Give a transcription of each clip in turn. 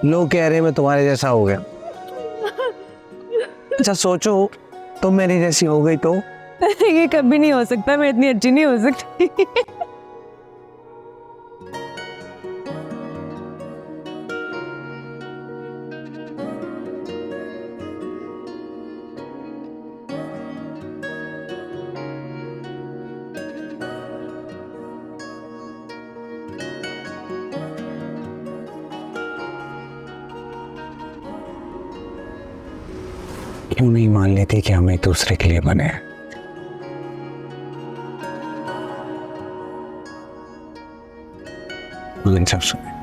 लोग कह रहे हैं मैं तुम्हारे जैसा हो गया। अच्छा सोचो, तुम मेरी जैसी हो गई तो? ये कभी नहीं हो सकता, मैं इतनी अच्छी नहीं हो सकती। क्यों नहीं मान लेती कि हम एक दूसरे के लिए बने हैं? इन सब सुने।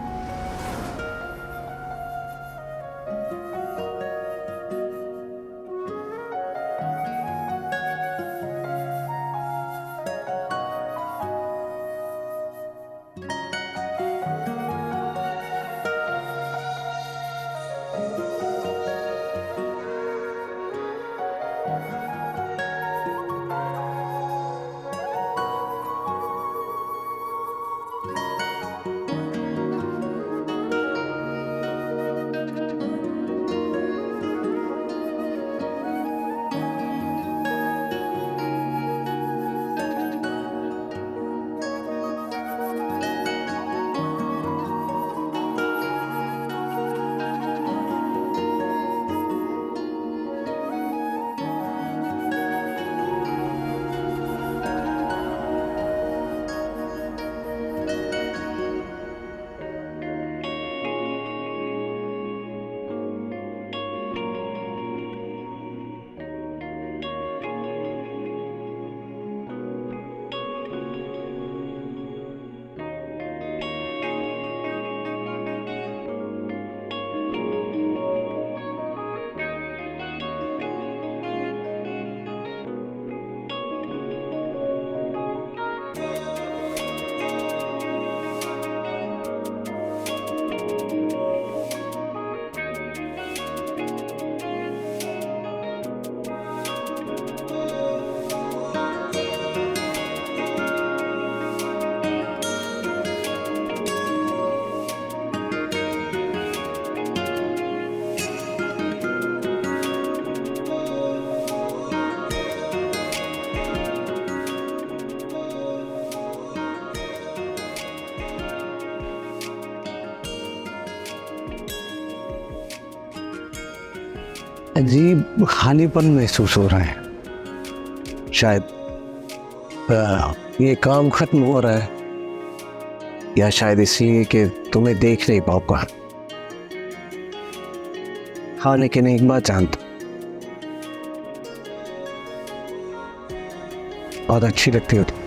अजीब खालीपन महसूस हो रहा है। शायद ये काम खत्म हो रहा है, या शायद इसलिए कि तुम्हें देख नहीं पाऊंगा। हाँ, लेकिन एक बात जानता, बहुत अच्छी लगती हो तुम।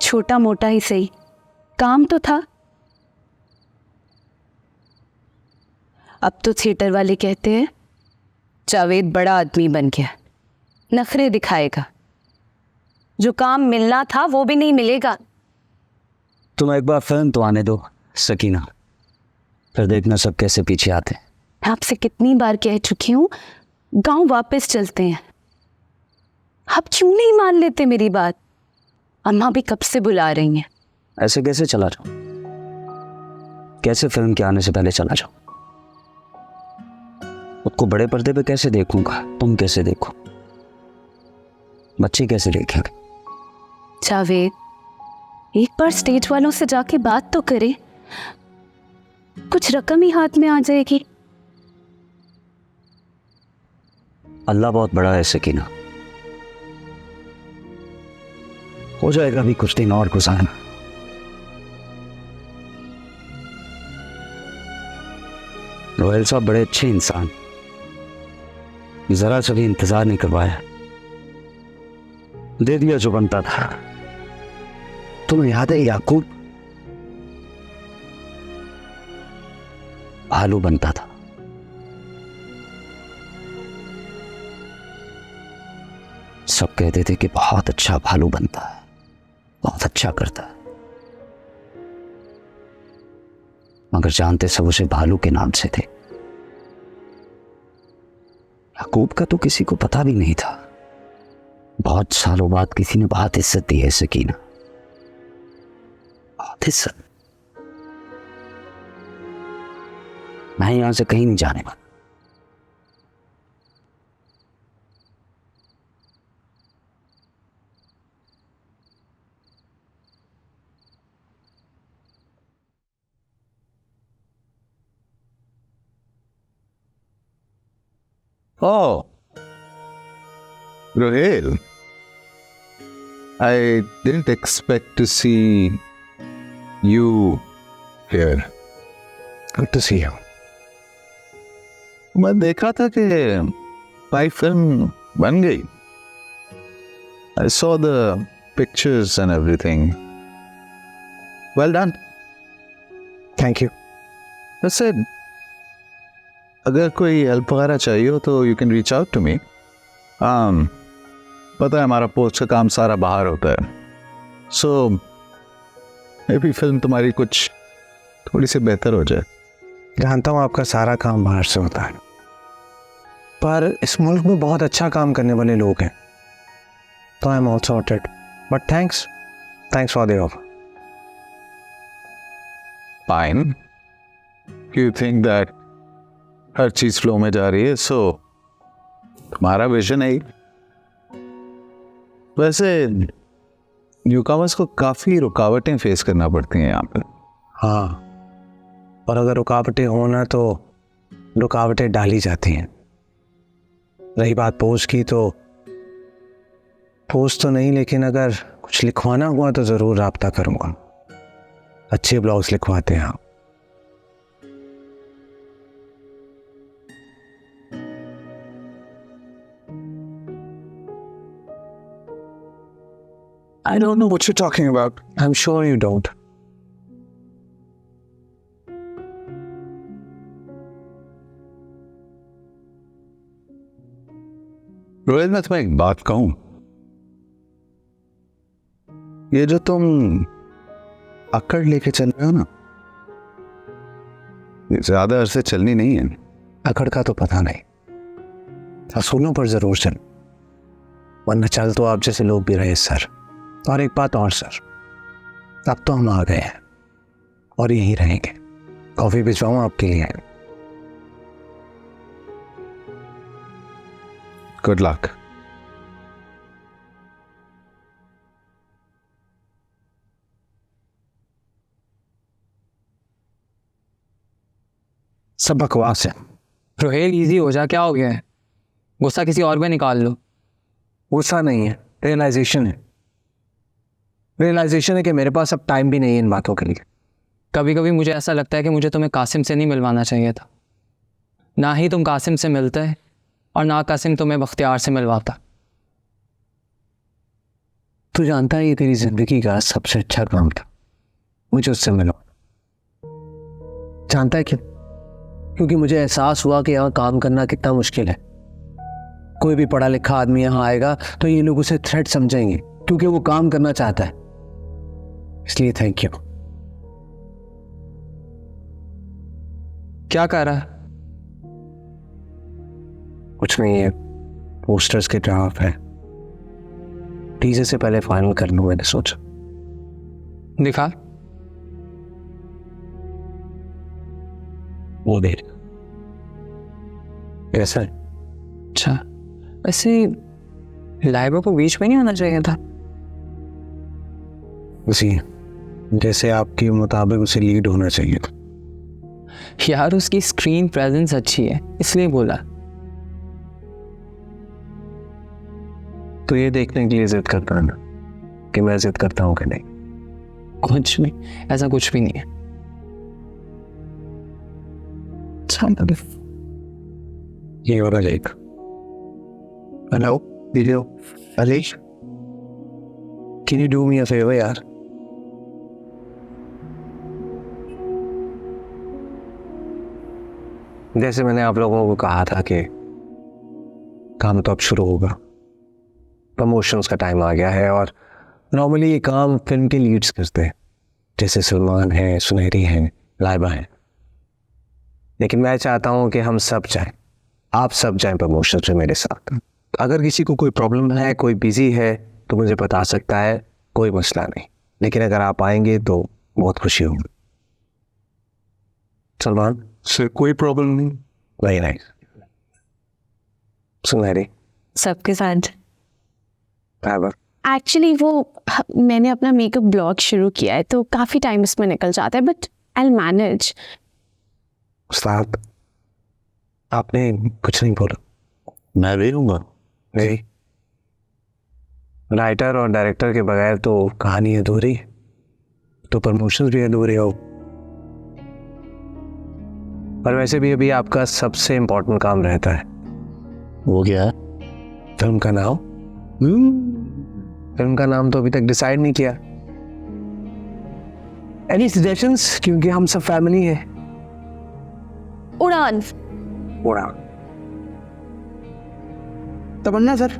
छोटा मोटा ही सही, काम तो था। अब तो थिएटर वाले कहते हैं जावेद बड़ा आदमी बन गया, नखरे दिखाएगा, जो काम मिलना था वो भी नहीं मिलेगा। तुम एक बार फिल्म तो आने दो सकीना, फिर देखना सब कैसे पीछे आते हैं। मैं आपसे कितनी बार कह चुकी हूँ गांव वापस चलते हैं, आप क्यों नहीं मान लेते मेरी बात? अम्मा भी कब से बुला रही हैं। ऐसे कैसे चला जाऊं? कैसे फिल्म के आने से पहले चला जाऊं? खुद को बड़े पर्दे पे कैसे देखूंगा? तुम कैसे देखो? बच्चे कैसे देखेंगे? जावेद, एक बार स्टेज वालों से जाके बात तो करे, कुछ रकम ही हाथ में आ जाएगी। अल्लाह बहुत बड़ा है सकीना, हो जाएगा भी कुछ दिन और गुजारना। रोहेल साहब बड़े अच्छे इंसान, जरा सा भी इंतजार नहीं करवाया, दे दिया जो बनता था। तुम्हें याद है याकूब? भालू बनता था। सब कहते थे कि बहुत अच्छा भालू बनता है, बहुत अच्छा करता है, मगर जानते सब उसे भालू के नाम से थे। याकूब का तो किसी को पता भी नहीं था। बहुत सालों बाद किसी ने बहुत इज्जत दी है सकीना, बहुत इज्जत। मैं यहां से कहीं नहीं जाने वाला। Oh, Rohel. I didn't expect to see you here. Good to see you. मैं देख रहा था कि भाई फिल्म बन गई. I saw the pictures and everything. Well done. Thank you. वैसे अगर कोई हेल्प वगैरह चाहिए हो तो you can reach out to me. पता है हमारा पोस्ट का काम सारा बाहर होता है, सो मे बी फिल्म तुम्हारी कुछ थोड़ी सी बेहतर हो जाए. जानता हूँ आपका सारा काम बाहर से होता है, पर इस मुल्क में बहुत अच्छा काम करने वाले लोग हैं, तो I am all sorted. But thanks for the offer. Fine. You think that हर चीज फ्लो में जा रही है, सो तुम्हारा विजन है. वैसे न्यूकमर्स को काफी रुकावटें फेस करना पड़ती हैं यहाँ पे. हाँ, और अगर रुकावटें हो ना तो रुकावटें डाली जाती हैं. रही बात पोस्ट की, तो पोस्ट तो नहीं, लेकिन अगर कुछ लिखवाना हुआ तो ज़रूर राब्ता करूँगा. अच्छे ब्लॉग्स लिखवाते हैं आप. I don't know what you're talking about. I'm sure you don't. Rohit, मैं तुम्हें एक बात कहूं. ये जो तुम अकड़ लेके चल रहे हो ना, ये ज्यादा अरसे चलनी नहीं है. अकड़ का तो पता नहीं, असूलों पर जरूर चल, वरना चल तो आप जैसे लोग भी रहे सर. और एक बात और सर, अब तो हम आ गए हैं और यहीं रहेंगे. कॉफी भिजवाऊं आपके लिए? Good luck. सब बकवास है. रोहेल इजी हो जा, क्या हो गया है? गुस्सा किसी और पे निकाल लो. गुस्सा नहीं है, रियलाइजेशन है. रियलाइजेशन है कि मेरे पास अब टाइम भी नहीं है इन बातों के लिए. कभी कभी मुझे ऐसा लगता है कि मुझे तुम्हें कासिम से नहीं मिलवाना चाहिए था. ना ही तुम कासिम से मिलते और ना कासिम तुम्हें बख्तियार से मिलवाता. तू जानता है ये तेरी जिंदगी का सबसे अच्छा काम था, मुझे उससे मिलो. जानता है क्यों? क्योंकि मुझे एहसास हुआ कि यहाँ काम करना कितना मुश्किल है. कोई भी पढ़ा लिखा आदमी यहाँ आएगा तो ये लोग उसे थ्रेट समझेंगे, क्योंकि वो काम करना चाहता है. इसलिए थैंक यू. क्या कर रहा है? कुछ नहीं है, पोस्टर्स के ड्राफ्ट है. टीजर से पहले फाइनल कर लूं मैंने सोचा. दिखा. वो देख कैसा है? अच्छा, वैसे लाइब्रेरी को बीच में नहीं आना चाहिए था. उसी जैसे आपके मुताबिक उसे लीड होना चाहिए था. यार उसकी स्क्रीन प्रेजेंस अच्छी है इसलिए बोला. तो ये देखने के लिए जिद करता है ना कि मैं जिद करता हूँ कि नहीं. कुछ नहीं, ऐसा कुछ भी नहीं है. ये हो रहा जाएगा. हेलो वीडियो अलीश, can you do me a favour यार? जैसे मैंने आप लोगों को कहा था कि काम तो अब शुरू होगा, प्रमोशंस का टाइम आ गया है, और नॉर्मली ये काम फिल्म के लीड्स करते हैं, जैसे सलमान है, सुनहरी हैं, लाइबा हैं. लेकिन मैं चाहता हूँ कि हम सब जाएं आप सब जाएं प्रमोशन से मेरे साथ। अगर किसी को कोई प्रॉब्लम है, कोई बिजी है तो मुझे बता सकता है, कोई मसला नहीं। लेकिन अगर आप आएंगे तो बहुत खुशी होगी। सलमान सर कोई प्रॉब्लम नहीं। Very nice. सुनहरी सबके साथ बराबर। एक्चुअली वो मैंने अपना मेकअप ब्लॉग शुरू किया है तो काफ़ी टाइम इसमें निकल जाता है, बट आई विल मैनेज। उस्ताद आपने कुछ नहीं बोला। मैं भी हूँगा। नहीं, राइटर और डायरेक्टर के बगैर तो कहानी अधूरी, तो प्रमोशंस भी अधूरे हो। पर वैसे भी अभी आपका सबसे इम्पोर्टेंट काम रहता है। वो क्या है? फिल्म का नाम। फिल्म का नाम तो अभी तक डिसाइड नहीं किया। Any suggestions? क्योंकि हम सब फैमिली है। उड़ान। उड़ान। तमन्ना sir.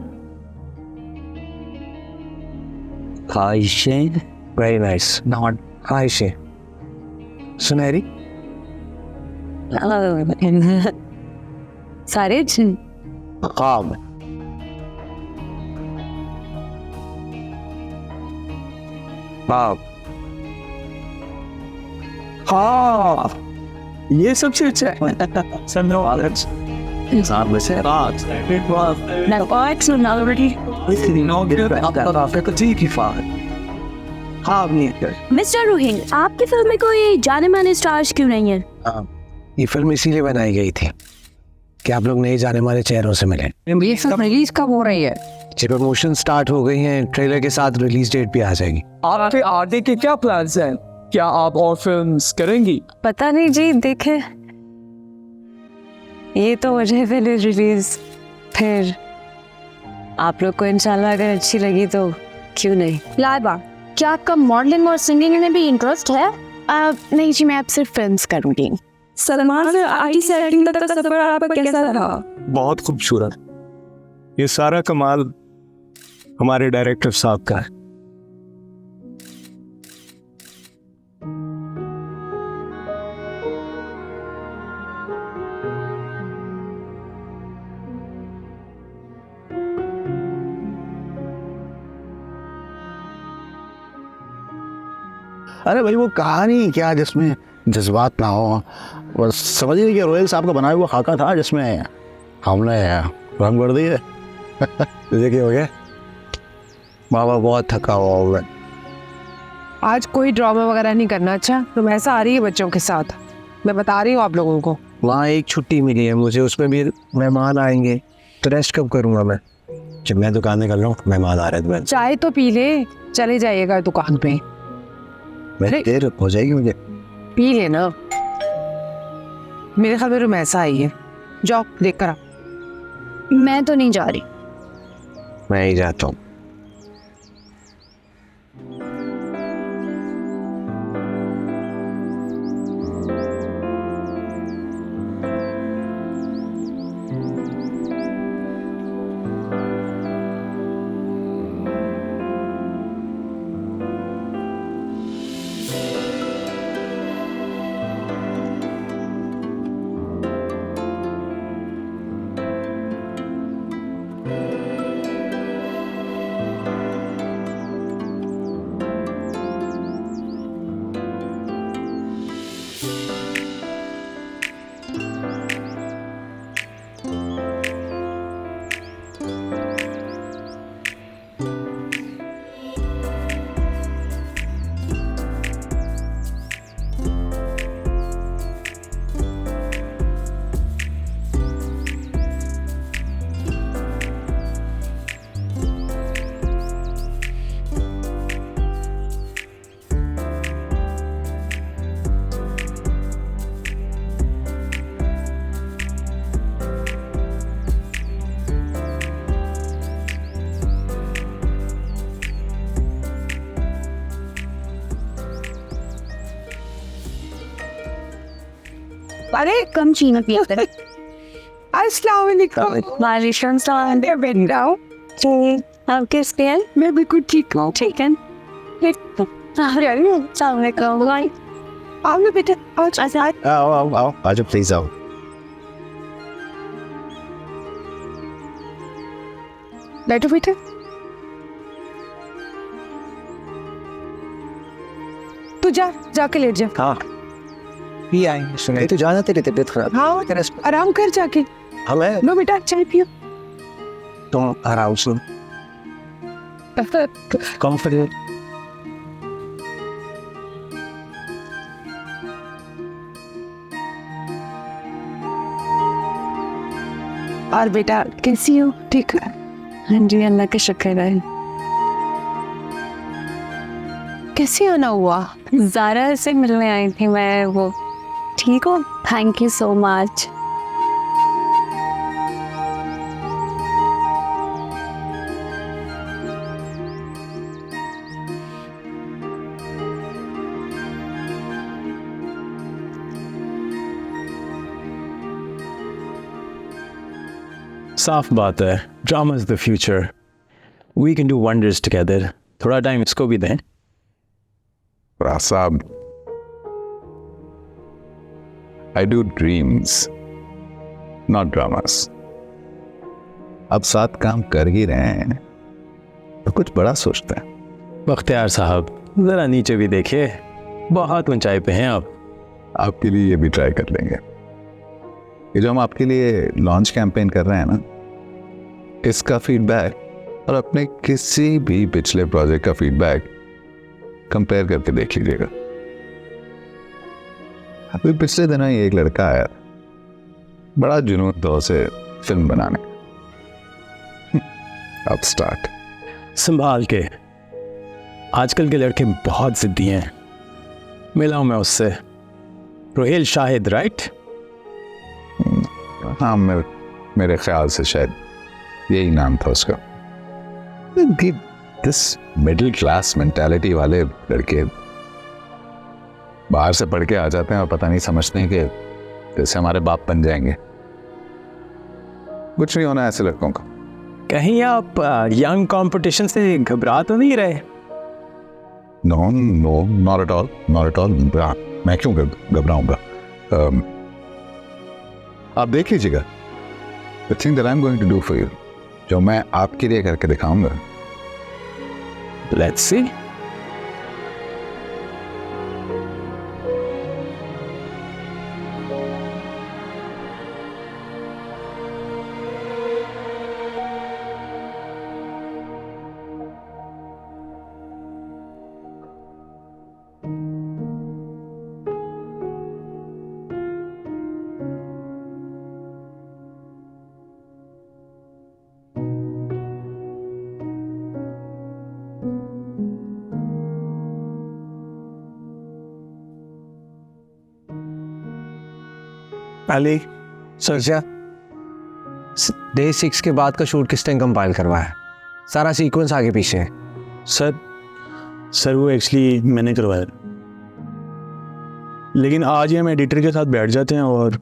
Khwahishein. Very nice. Not ख्वाहिशें। सुनहरी सारे ख्वाब। बाप। हाँ ये सबसे अच्छा है। साथ में से मिस्टर रोहिन, आपकी फिल्म में कोई जाने माने स्टार्स क्यों नहीं है? ये फिल्म इसीलिए बनाई गई थी कि आप लोग नए जाने माने चेहरों से मिलें। ये सब रिलीज कब हो रही है? जी प्रमोशन स्टार्ट हो गई हैं, ट्रेलर के साथ रिलीज डेट भी आ जाएगी। आपके आगे के क्या प्लान्स हैं? क्या आप और फिल्म्स करेंगी? पता नहीं जी, देखे ये तो हो जाए पहले रिलीज, फिर आप लोग को इंशाल्लाह अगर अच्छी लगी तो क्यों नहीं। लाइबा, क्या आपका मॉडलिंग और सिंगिंग में भी इंटरेस्ट है? नहीं जी, मैं अब सिर्फ फिल्म्स करूँगी। सलमान से आईटी सेटिंग तक का सफर आपका कैसा रहा? बहुत खूबसूरत। ये सारा कमाल हमारे डायरेक्टर साहब का है। अरे भाई वो कहानी क्या जिसमें जज्बात ना हो, बस समझिए कि रोयल साहब का बनाया हुआ खाका था जिसमें हमने रंग भर दिए। देखिए हो गया, बाबा बहुत थका हुआ हूँ मैं। आज कोई ड्रामा वगैरह नहीं करना। अच्छा तो ऐसा आ रही है बच्चों के साथ, मैं बता रही हूँ आप लोगों को। वहाँ एक छुट्टी मिली है मुझे, उसमें भी मेहमान आएंगे तो रेस्ट कब करूँगा मैं? जब मैं दुकान में कर रहा हूँ, मेहमान आ रहे हैं। चाय तो पी ले, चले जाइएगा दुकान पे। मैं देर हो जाएगी मुझे। पी लेना। मेरे ख्याल में रूम ऐसा आई है, जाओ देख कर आओ। मैं तो नहीं जा रही। मैं ही जाता हूँ। अरे कम चीनी पिया कर। अस्सलाम वालेकुम। वालेकुम सलाम। बैठ जाओ। आप किस पे हैं? मैं बिल्कुल ठीक हूँ। ठीक है। आओ ना बेटा, आओ। आओ आओ आओ, आ जाओ प्लीज आओ। बैठो बेटा। तू जाके लेट जा। हाँ भी आएंगे सुने तो जाना, तेरी तबीयत खराब। हाँ आराम कर जाके। हमें लो बेटा चाय पियो। तुम आराम से कंफर्टेबल। और बेटा कैसी हो? ठीक है? हाँ जी, अल्लाह का शुक्र है। कैसे आना हुआ? ज़ारा से मिलने आई थी मैं। वो ठीक हो? Thank you so much. साफ बात है, drama is the future, we can do wonders together. थोड़ा टाइम इसको भी दें। Ras साहब, I do dreams, not dramas. अब साथ काम कर ही रहे हैं तो कुछ बड़ा सोचते हैं। बख्तियार साहब ज़रा नीचे भी देखिए, बहुत ऊंचाई पे हैं आप। आपके लिए ये भी ट्राई कर लेंगे। ये जो हम आपके लिए लॉन्च कैंपेन कर रहे हैं ना, इसका फीडबैक और अपने किसी भी पिछले प्रोजेक्ट का फीडबैक कंपेयर करके देख लीजिएगा। अभी पिछले दिनों ही एक लड़का आया, बड़ा जुनून था उसे फिल्म बनाने। अब स्टार्ट। संभाल के, आजकल के लड़के बहुत जिद्दी हैं। मिला हूं मैं उससे, रोहेल शाहिद, राइट? हाँ, मेरे ख्याल से शायद यही नाम था उसका। दिस मिडिल क्लास मेंटालिटी वाले लड़के बाहर से पढ़ के आ जाते हैं और पता नहीं समझते हैं कि जैसे हमारे बाप बन जाएंगे। कुछ नहीं होना ऐसे लड़कों का। कहीं आप यंग कंपटीशन से घबरा तो नहीं रहे? No no, not at all, not at all. मैं क्यों घबराऊंगा? आप देख लीजिएगा, the thing that I am going to do for you, जो मैं आपके लिए करके दिखाऊंगा। Let's see. Ali sir, day 6 के बाद का शूट किसने कंपाइल करवाया है? सारा सीक्वेंस आगे पीछे है। सर वो एक्चुअली मैंने करवाया, लेकिन आज ही हम एडिटर के साथ बैठ जाते हैं और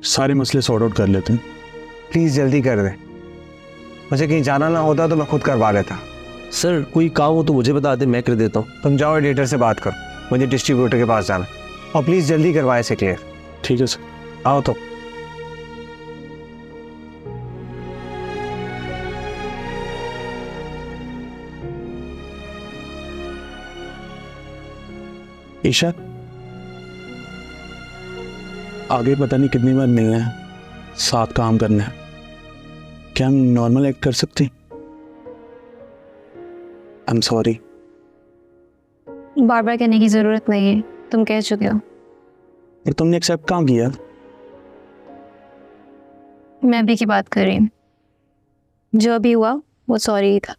सारे मसले सॉर्ट आउट कर लेते हैं। प्लीज़ जल्दी कर दें, मुझे कहीं जाना ना होता तो मैं खुद करवा लेता। सर कोई काम हो तो मुझे बता दे, मैं कर देता हूँ। तुम जाओ एडिटर से बात करो, मुझे डिस्ट्रीब्यूटर के पास जाना, और प्लीज़ जल्दी करवाए इसे क्लियर। ठीक है सर। आओ तो। ईशा, आगे पता नहीं कितनी बार मिलना है, साथ काम करना है, क्या हम नॉर्मल एक्ट कर सकते हैं? I am sorry. बार बार कहने की जरूरत नहीं है, तुम कह चुके हो। पर तुमने एक्सेप्ट कहाँ किया? मैं अभी की बात कर रही हूँ, जो अभी हुआ वो सॉरी ही था।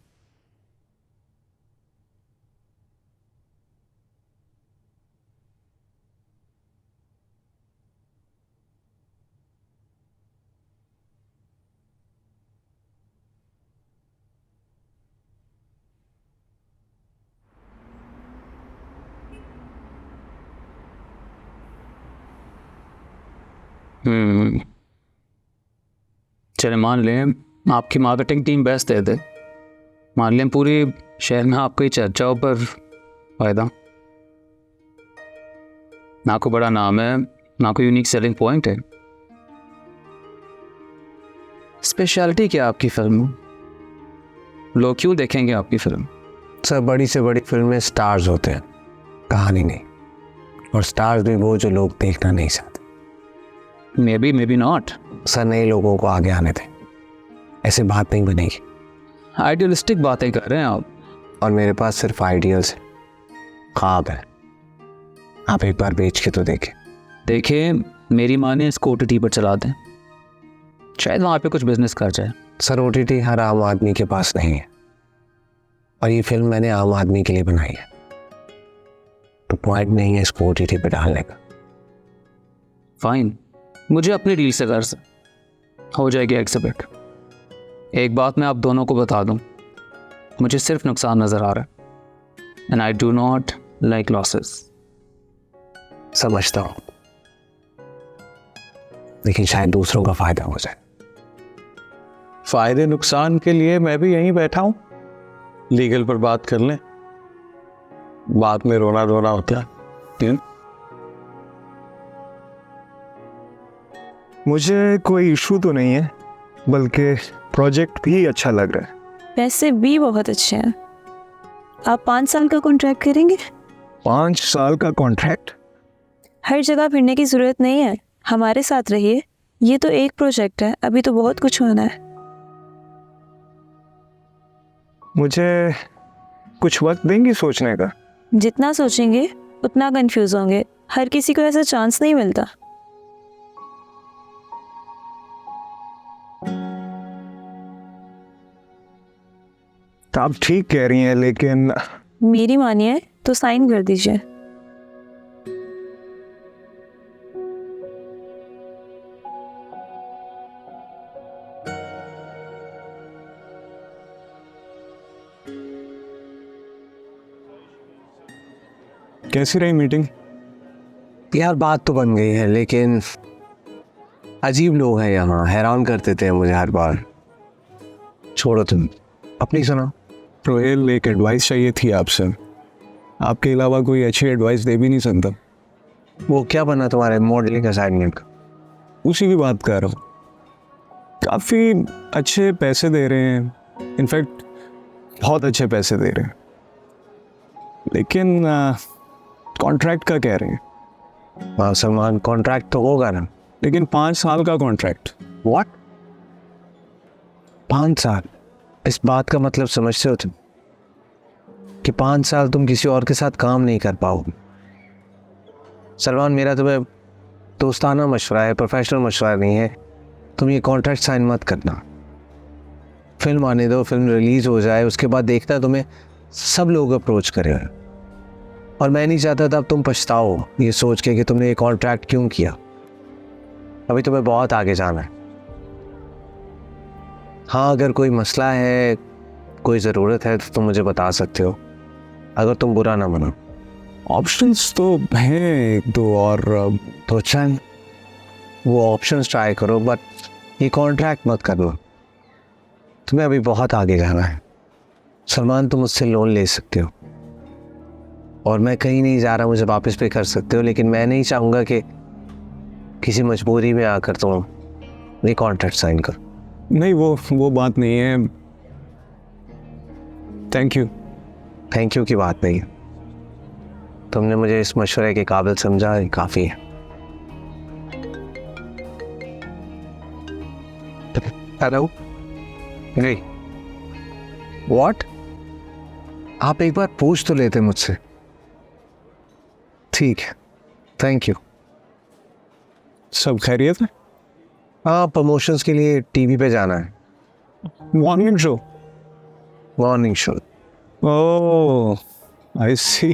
चले मान लें आपकी मार्केटिंग टीम बेस्ट दे दे, मान लें पूरी शहर में आपकी चर्चाओं पर फायदा, ना कोई बड़ा नाम है, ना कोई यूनिक सेलिंग पॉइंट है। स्पेशलिटी क्या आपकी फिल्म में? लोग क्यों देखेंगे आपकी फिल्म? सर बड़ी से बड़ी फिल्म में स्टार्स होते हैं, कहानी नहीं। और स्टार्स भी वो जो लोग देखना नहीं चाहते। May be not. सर नए लोगों को आगे आने दें, ऐसे बात नहीं बनेगी। आइडियलिस्टिक बातें कर रहे हैं आप। और मेरे पास सिर्फ आइडियल्स है, ख्वाब है। आप एक बार बेच के तो देखें। देखिए, मेरी माँ ने इसको OTT पर चला दें, शायद वहाँ पे कुछ बिजनेस कर जाए। सर OTT हर आम आदमी के पास नहीं है, और ये फिल्म मैंने आम आदमी के लिए बनाई है, तो पॉइंट नहीं है इसको OTT पे डालने का। फाइन, मुझे अपनी डील से गर्ज है, हो जाएगी एग्जिबिट। एक बात मैं आप दोनों को बता दूं, मुझे सिर्फ नुकसान नजर आ रहा है, and I do not like losses. समझता हूँ, लेकिन शायद दूसरों का फायदा हो जाए। फायदे नुकसान के लिए मैं भी यहीं बैठा हूं, लीगल पर बात कर लें, बाद में रोना धोना होता है। मुझे कोई इशू तो नहीं है, बल्कि प्रोजेक्ट भी अच्छा लग रहा है। पैसे भी बहुत अच्छे हैं। आप 5 साल का कॉन्ट्रैक्ट करेंगे? 5 साल का कॉन्ट्रैक्ट? हर जगह फिरने की जरूरत नहीं है, हमारे साथ रहिए। ये तो एक प्रोजेक्ट है, अभी तो बहुत कुछ होना है। मुझे कुछ वक्त देंगी सोचने का? जितना सोचेंगे उतना कंफ्यूज होंगे, हर किसी को ऐसा चांस नहीं मिलता। तो आप ठीक कह रही हैं, लेकिन मेरी मानिए तो साइन कर दीजिए। कैसी रही मीटिंग? यार बात तो बन गई है, लेकिन अजीब लोग हैं यहाँ, हैरान कर देते हैं मुझे हर बार। छोड़ो, तुम अपनी सुनो। रोहेल, एक एडवाइस चाहिए थी आपसे। आपके अलावा कोई अच्छी एडवाइस दे भी नहीं सकता। वो क्या बना तुम्हारे मॉडलिंग असाइनमेंट का? उसी की बात कर रहा हूँ। काफ़ी अच्छे पैसे दे रहे हैं, इनफैक्ट बहुत अच्छे पैसे दे रहे हैं, लेकिन कॉन्ट्रैक्ट का कह रहे हैं। हाँ सलमान, कॉन्ट्रैक्ट तो होगा ना, लेकिन 5 साल का कॉन्ट्रैक्ट। व्हाट? 5 साल? इस बात का मतलब समझते हो तुम कि 5 साल तुम किसी और के साथ काम नहीं कर पाओगे? सलमान, मेरा तुम्हें दोस्ताना मशवरा है, प्रोफेशनल मशवरा नहीं है। तुम ये कॉन्ट्रैक्ट साइन मत करना। फिल्म आने दो, फिल्म रिलीज़ हो जाए, उसके बाद देखना तुम्हें सब लोग अप्रोच करें। और मैं नहीं चाहता था अब तुम पछताओ ये सोच के कि तुमने ये कॉन्ट्रैक्ट क्यों किया। अभी तुम्हें बहुत आगे जाना है। हाँ, अगर कोई मसला है, कोई ज़रूरत है तो तुम मुझे बता सकते हो, अगर तुम बुरा ना मानो। ऑप्शंस तो हैं 1-2 और। तो अच्छा है, वो ऑप्शंस ट्राई करो, बट ये कॉन्ट्रैक्ट मत करना। तुम्हें अभी बहुत आगे जाना है सलमान। तुम मुझसे लोन ले सकते हो, और मैं कहीं नहीं जा रहा, मुझे वापस पे कर सकते हो, लेकिन मैं नहीं चाहूँगा कि किसी मजबूरी में आकर तुम ये कॉन्ट्रैक्ट साइन करो। नहीं, वो बात नहीं है। थैंक यू की बात नहीं है। तुमने मुझे इस मशवरे के काबिल समझा, ये काफ़ी है। हेलो। नहीं, व्हाट? आप एक बार पूछ तो लेते मुझसे। ठीक है, थैंक यू। सब खैरियत है? हाँ, प्रमोशंस के लिए टीवी पे जाना है। Morning show. Oh, I see.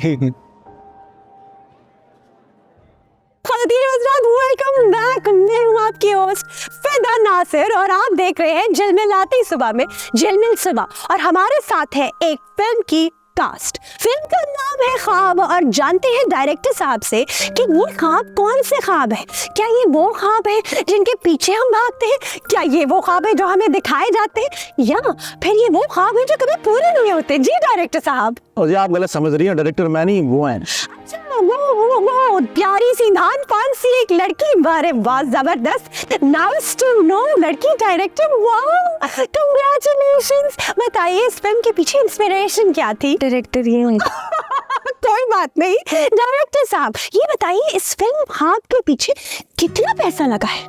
Welcome back. मैं हूँ आपकी होस्ट फिदा नासिर, और आप देख रहे हैं झिलमिलाती सुबह में झिलमिल सुबह। और हमारे साथ है एक फिल्म की कास्ट। फिल्म का नाम है ख्वाब, और जानते हैं डायरेक्टर साहब से कि ये ख्वाब कौन से ख्वाब है। क्या ये वो ख्वाब है जिनके पीछे हम भागते हैं? क्या ये वो ख्वाब है जो हमें दिखाए जाते हैं, या फिर ये वो ख्वाब है जो कभी पूरे नहीं होते? जी डायरेक्टर साहब। और ये आप गलत समझ रही हैं, डायरेक्टर मैं नहीं, वो हैं। अच्छा, वो प्यारी सी धान पान सी एक लड़की, बारे वाह जबरदस्त। नाउ टू नो लड़की डायरेक्टर, वाह कांग्रेचुलेशंस। बताइए इस फिल्म के पीछे इंस्पिरेशन क्या थी? डायरेक्टर ये हूँ। कोई बात नहीं डायरेक्टर साहब, ये बताइए इस फिल्म हाथ के पीछे कितना पैसा लगा है?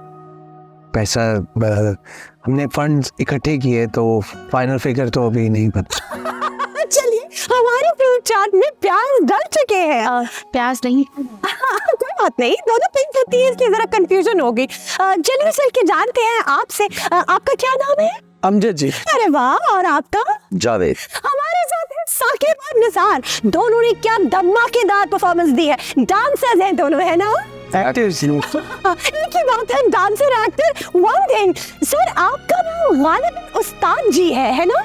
पैसा हमने फंड्स इकट्ठे किए तो फाइनल फिगर तो अभी नहीं पता। चलिए हमारे फिल्म चार्ट में प्याज डल चुके हैं। प्याज नहीं। कोई बात नहीं, दोनों पिंक होती है इसलिए जरा कंफ्यूजन हो गई। चलिए चल के जानते हैं आपसे, आपका क्या नाम है? अमजद जी। अरे वाह, और आपका? जावेद। हमारे साथ है साकिब और निसार, दोनों ने क्या धमाकेदार परफॉर्मेंस दी है। डांसर्स हैं दोनों, है ना? एक्टर्स। एक ही बात है, dancer actor one thing. Sir आपका नाम गालिब उस्ताद जी है ना?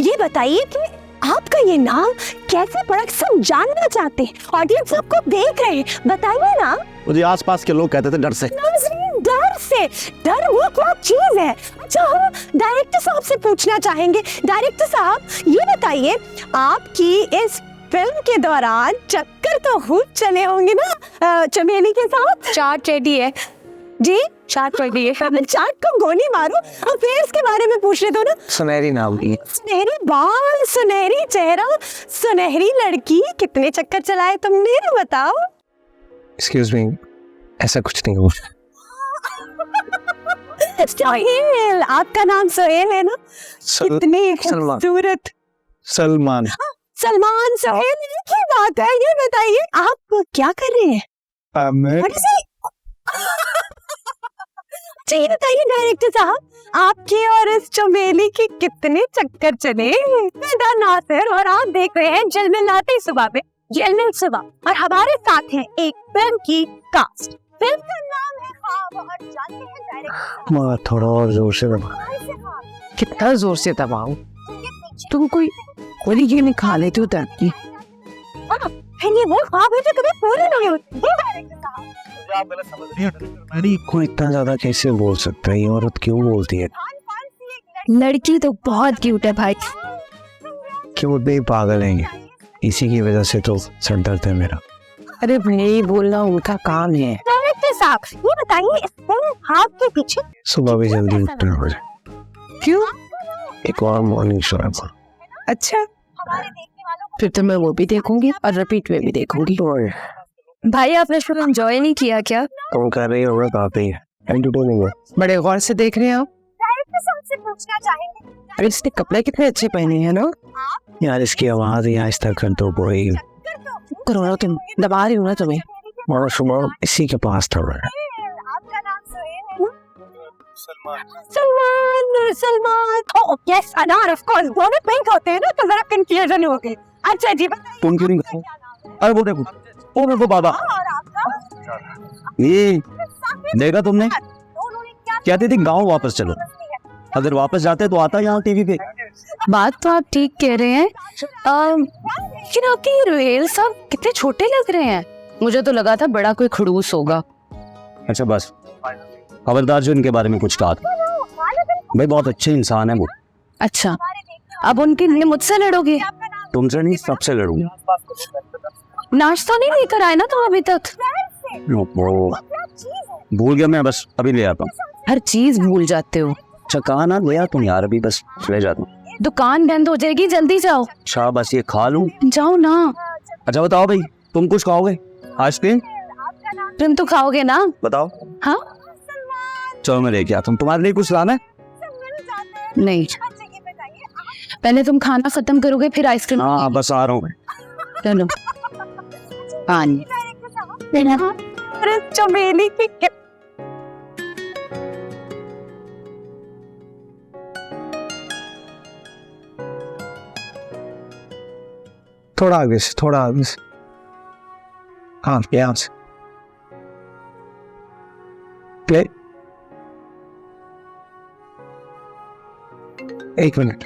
ये बताइए कि आपका ये नाम कैसे पड़ा, सब जानना चाहते हैं, ऑडियंस आपको देख रहे हैं, बताइए ना। मुझे आसपास के लोग कहते थे डर से। डर से? डर वो क्या चीज है? अच्छा हम डायरेक्टर साहब से पूछना चाहेंगे। डायरेक्टर साहब ये बताइए, आपकी इस फिल्म के दौरान चक्कर तो खूब चले होंगे ना चमेली के साथ? चार्ट रेडी है जी, चार्ट रेडी है। चार्ट को गोली मारो, अब फिर इसके बारे में पूछ रहे थे ना। सुनहरी नाम की, सुनहरी बाल, सुनहरी चेहरा, सुनहरी लड़की, कितने चक्कर चलाए तुमने बताओ? एक्सक्यूज मी, ऐसा कुछ नहीं हुआ। सोहेल, आपका नाम सोहेल है ना? कितनी खूबसूरत। सलमान। सलमान सोहेल, एक ही बात है। ये बताइए आप क्या कर रहे हैं? मैं ये बताइए डायरेक्टर साहब, आपकी और इस चमेली के कितने चक्कर चले? फिदा नासिर और आप देख रहे हैं झिलमिलाती सुबह में झिलमिल सुबह, और हमारे साथ है एक फिल्म की कास्ट। फिल्म का नाम है ख्वाब, और जानते हैं डायरेक्टर माँ थोड़ा और जोर से दबा। कितना जोर से दबाऊं? तुम कोई गोली ये नहीं खा लेते हो डरती? ये वो ख्वाब है जो कभी पूरे नहीं होते। डायरेक्टर साहब अरे कोई इतना ज्यादा कैसे बोल सकता है? ये औरत क्यों बोलती है? लड़की तो बहुत क्यूट है भाई। क्यों भी पागल हैं, इसी की वजह से तो सर दर्द है मेरा। अरे भाई बोलना उनका काम है। डायरेक्टर साहब ये बताइए इस फिल्म हाथ के पीछे सुबह भी जल्दी उठना हो जाए। क्यों? एक और मॉर्निंग शो है। अच्छा, फिर तो मैं वो भी देखूंगी और रिपीट में भी देखूंगी। भाई आपने शो एंजॉय नहीं किया क्या? तुम कर रही हो काफी एंटरटेनिंग है। बड़े गौर से देख रहे हैं आप। डायरेक्टर साहब से पूछना चाहेंगे। अरे इसने कपड़े कितने अच्छे पहने हैं ना यार, इसकी आवाज ही आहिस्ता कर दो कोई। करो ना, तुम दबा रही हो ना तुम्हें। मानो सुबह इसी के पास था। आपका नाम सोहेल है ना? सलमान। सलमान, ओह यस, अनार ऑफ कोर्स, दोनों पिंक होते हैं ना, तो जरा कंफ्यूजन हो गई। अच्छा जी बताइए। तुम क्यों नहीं? अरे वो देखो, ओ मेरे को बाबा, ये देखा तुमने? कहती थी गांव वापस चलो, अगर वापस जाते तो आता यहाँ टीवी पे। बात तो आप ठीक कह रहे हैं, लेकिन आपके रोहेल साहब कितने छोटे लग रहे हैं। मुझे तो लगा था बड़ा कोई खड़ूस होगा। अच्छा बस, खबरदार जो इनके बारे में कुछ कहा था। भाई बहुत अच्छे इंसान है वो। अच्छा, अब उनके लिए मुझसे लड़ोगे? तुमसे नहीं, सबसे लड़ूंगा। नाश्ता नहीं लेकर आए ना तुम अभी तक? भूल गया मैं, बस अभी ले आता हूँ। हर चीज भूल जाते हो। अच्छा कहा ना ले आता हूँ यार, अभी बस ले जाता हूँ। दुकान बंद हो जाएगी, जल्दी जाओ। अच्छा बस ये खा लूँ? जाओ ना। अच्छा बताओ भाई, तुम कुछ खाओगे आज पे? तुम तो खाओगे ना? बताओ। हाँ चलो मैं लेके आता हूँ। तुम्हारे लिए कुछ लाना है? नहीं, पहले तुम खाना खत्म करोगे फिर आइसक्रीम। हाँ बस आ रहा हूँ। चलो पानी। चमेली की थोड़ा आगे से, थोड़ा आगे से। हाँ यहाँ से प्ले। एक मिनट,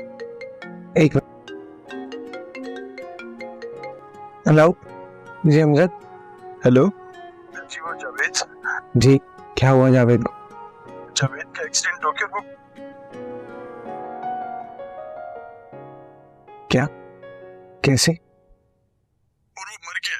एक मिनट। हेलो जी अमजद। हेलो जी वो जावेद। जी क्या हुआ जावेद को? जावेद का एक्सीडेंट हो गया। वो क्या? कैसे? मर गया।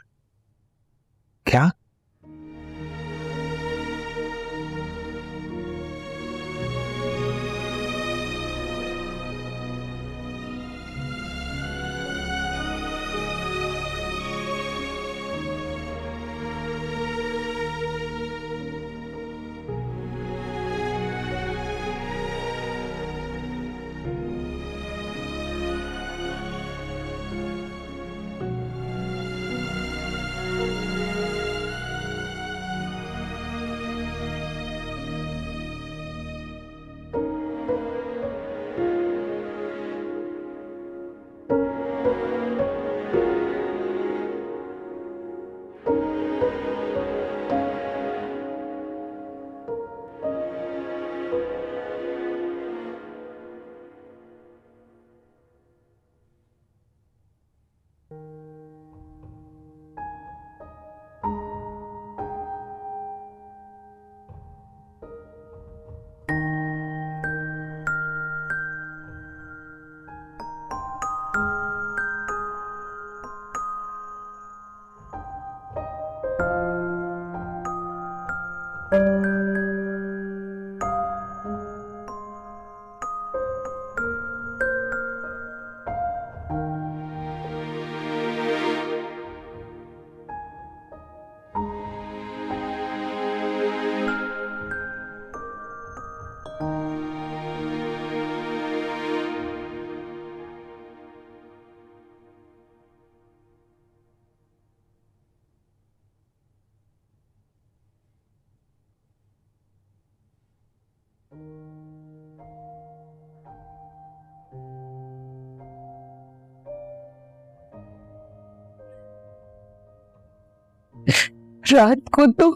रात को तो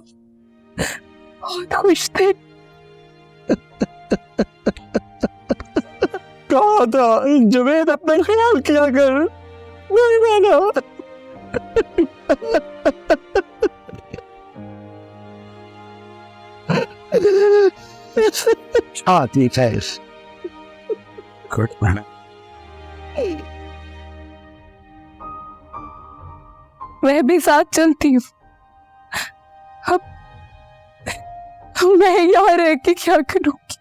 बहुत खुश थे। कहा था जुबैद अपना ख्याल किया कर, नहीं माना। शादी फैज गुड मैडम। मैं भी साथ चलती हूँ। अब मैं यहाँ रह के क्या करूँगी?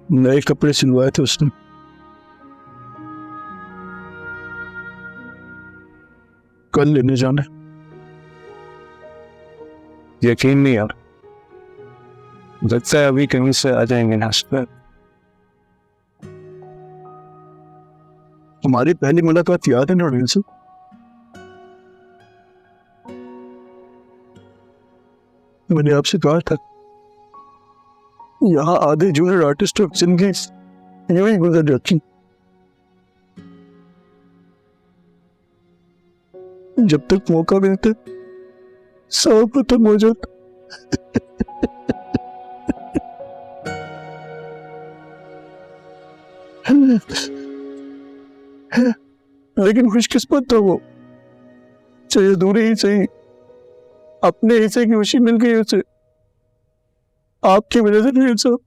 नए कपड़े सिलवाए थे उसने। कल लेने जाना है। यकीन नहीं यार, लगता है अभी कहीं से आ जाएंगे नाश्ते। हमारी पहली मुलाकात याद है ना रोहिल से? मैंने आपसे कहा था यहाँ आधे जूनियर आर्टिस्ट ऑफ जिंदगी यूं ही गुजर जाती, जब तक मौका मिलता सब खत्म हो जाता। लेकिन खुशकिस्मत था वो, चाहे दूरी ही सही, अपने हिस्से की खुशी मिल गई उसे, आपकी वजह से नहीं सब।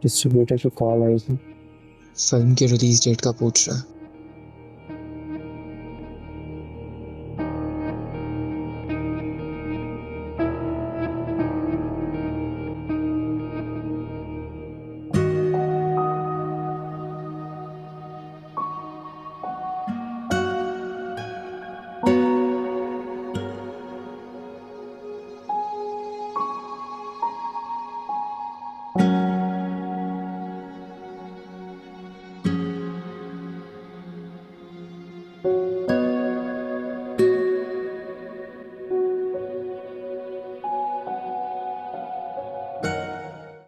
डिस्ट्रीब्यूटर को कॉल आई थी, फिल्म की रिलीज डेट का पूछ रहा है।